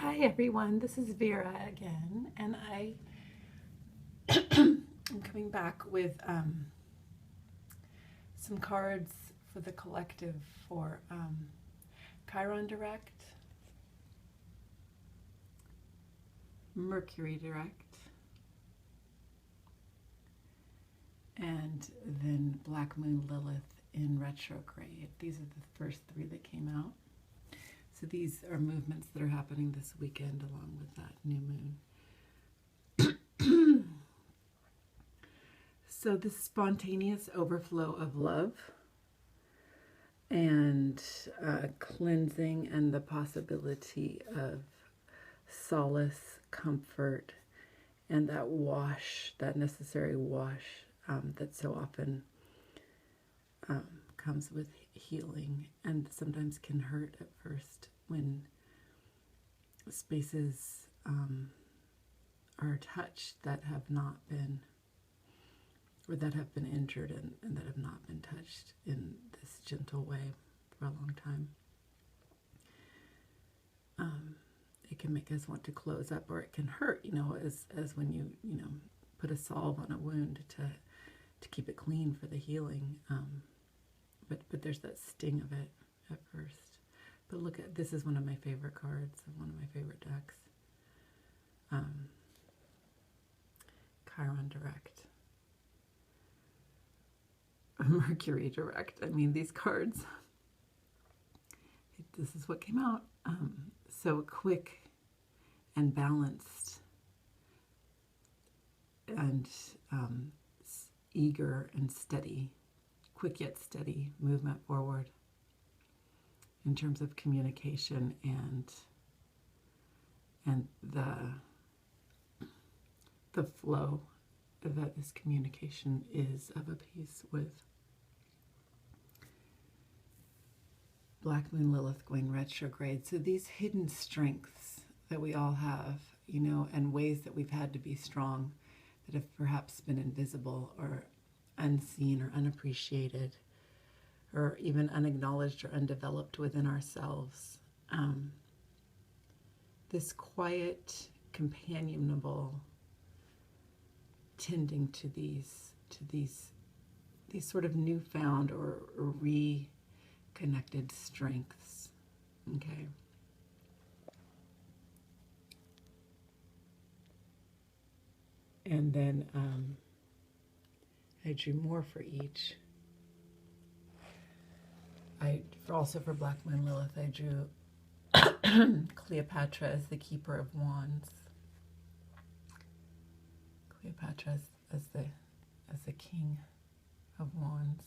Hi everyone, this is Vera again, and I'm coming back with some cards for the collective for Chiron direct, Mercury direct, and then Black Moon Lilith in retrograde. These are the first three that came out. So these are movements that are happening this weekend along with that new moon. So this spontaneous overflow of love and cleansing and the possibility of solace, comfort, and that wash, that necessary wash that so often comes with healing and sometimes can hurt at first when spaces are touched that have not been, or that have been injured and that have not been touched in this gentle way for a long time. It can make us want to close up, or it can hurt, as when you put a salve on a wound to keep it clean for the healing. But there's that sting of it at first. But look at, this is one of my favorite cards, one of my favorite decks. Chiron direct. Mercury direct. I mean, these cards, this is what came out. So quick and balanced and eager and steady. Quick yet steady movement forward in terms of communication and the flow that this communication is of a piece with Black Moon Lilith going retrograde. So these hidden strengths that we all have, and ways that we've had to be strong that have perhaps been invisible or unseen or unappreciated or even unacknowledged or undeveloped within ourselves. This quiet, companionable tending to these sort of newfound or reconnected strengths. Okay. And then I drew more for each. Also for Black Moon Lilith, I drew Cleopatra as the Keeper of Wands. Cleopatra as the King of Wands.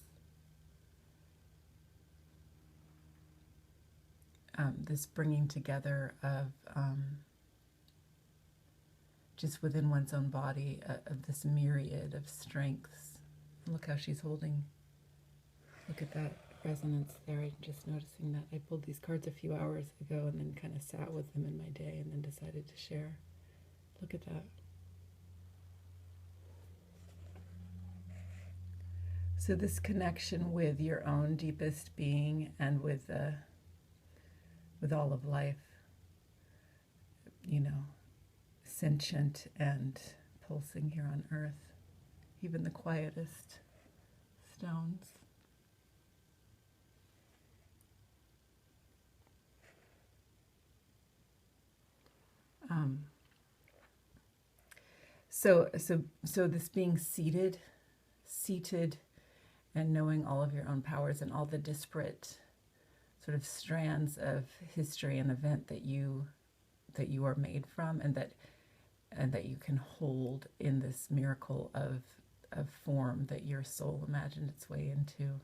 This bringing together of just within one's own body of this myriad of strengths. Look how she's holding. Look at that resonance there. I'm just noticing that. I pulled these cards a few hours ago and then kind of sat with them in my day and then decided to share. Look at that. So this connection with your own deepest being and with all of life, sentient and pulsing here on earth, even the quietest stones. So this being seated and knowing all of your own powers and all the disparate sort of strands of history and event that you are made from, and that you can hold in this miracle of form that your soul imagined its way into,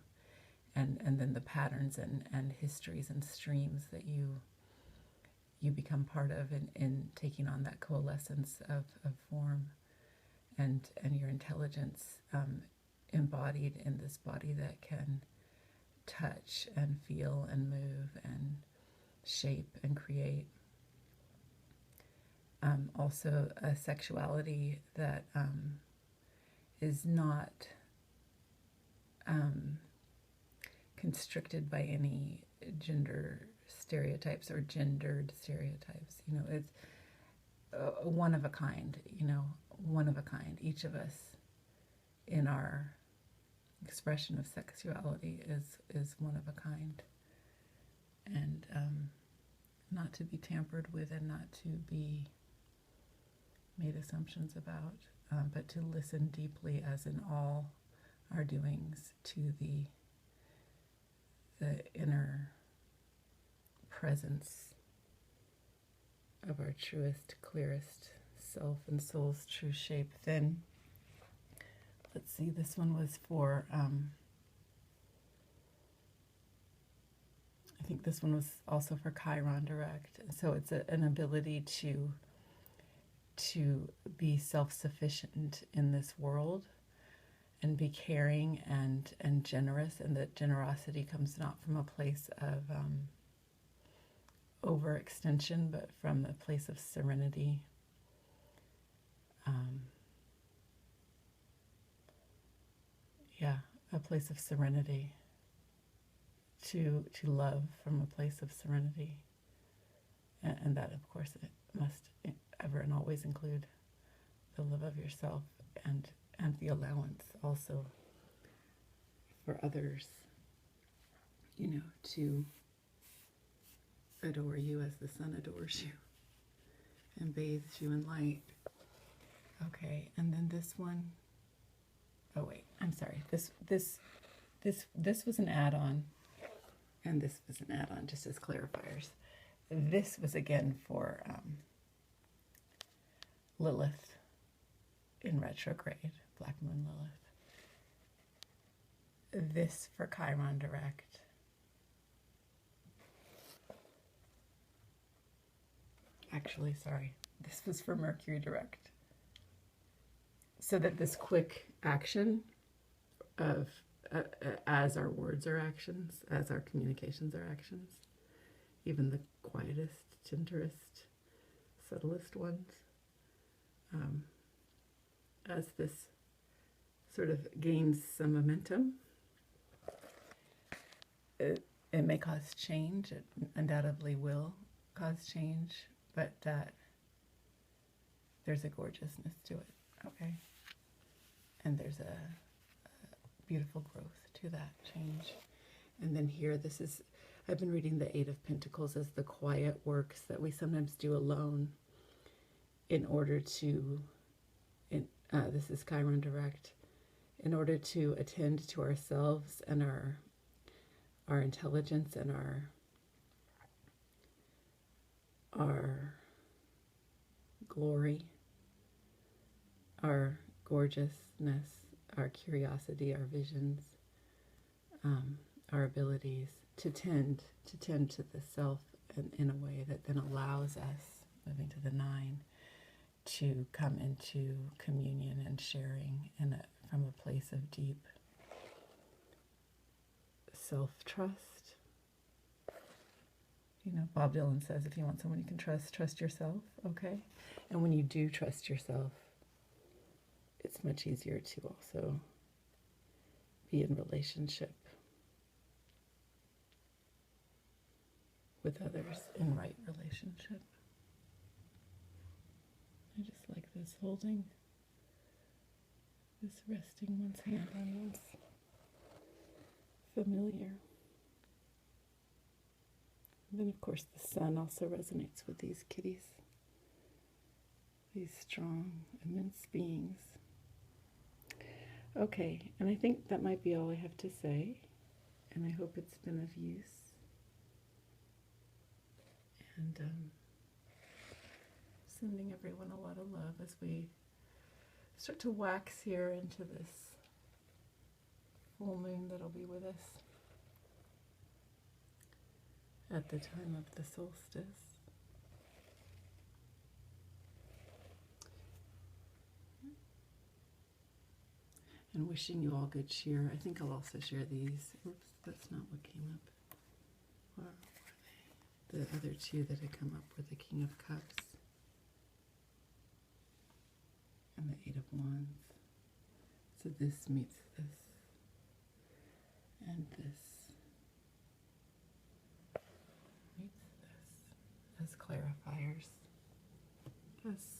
and then the patterns and histories and streams that you become part of in taking on that coalescence of form and your intelligence embodied in this body that can touch and feel and move and shape and create. Also a sexuality that is not constricted by any gender stereotypes or gendered stereotypes. You know, it's one of a kind, you know, one of a kind. Each of us in our expression of sexuality is one of a kind. And not to be tampered with and not to be made assumptions about, but to listen deeply, as in all our doings, to the inner presence of our truest, clearest self and soul's true shape. Then, let's see, this one was for, I think this one was also for Chiron direct. So it's an ability to be self-sufficient in this world and be caring and generous, and that generosity comes not from a place of overextension, but from a place of serenity. A place of serenity. To love from a place of serenity, and that, of course, it must ever and always include the love of yourself and the allowance also for others, you know, to adore you as the sun adores you and bathes you in light. Okay, and then this one, oh wait, I'm sorry, this was an add-on, and this was an add-on just as clarifiers. This was again for Lilith in retrograde, Black Moon Lilith. This for Chiron direct. Actually, sorry, this was for Mercury direct. So that this quick action of as our words are actions, as our communications are actions, even the quietest, tenderest, subtlest ones, as this sort of gains some momentum, it may cause change. It undoubtedly will cause change, but that there's a gorgeousness to it, okay? And there's a beautiful growth to that change. And then here, this is, I've been reading the Eight of Pentacles as the quiet works that we sometimes do alone in order to, this is Chiron direct, in order to attend to ourselves and our intelligence and our glory, our gorgeousness, our curiosity, our visions, our abilities to tend to the self in a way that then allows us, moving to the 9, to come into communion and sharing from a place of deep self-trust. You know, Bob Dylan says, if you want someone you can trust yourself, okay? And when you do trust yourself, it's much easier to also be in relationship with others, in right relationship. I just like this holding, this resting one's hand on one's familiar. And then, of course, the sun also resonates with these kitties, these strong, immense beings. Okay, and I think that might be all I have to say, and I hope it's been of use. And sending everyone a lot of love as we start to wax here into this full moon that'll be with us at the time of the solstice. And wishing you all good cheer. I think I'll also share these. Oops, that's not what came up. Or were they? The other two that had come up were the King of Cups and the Eight of Wands. So this meets this, and this clarifiers. Yes.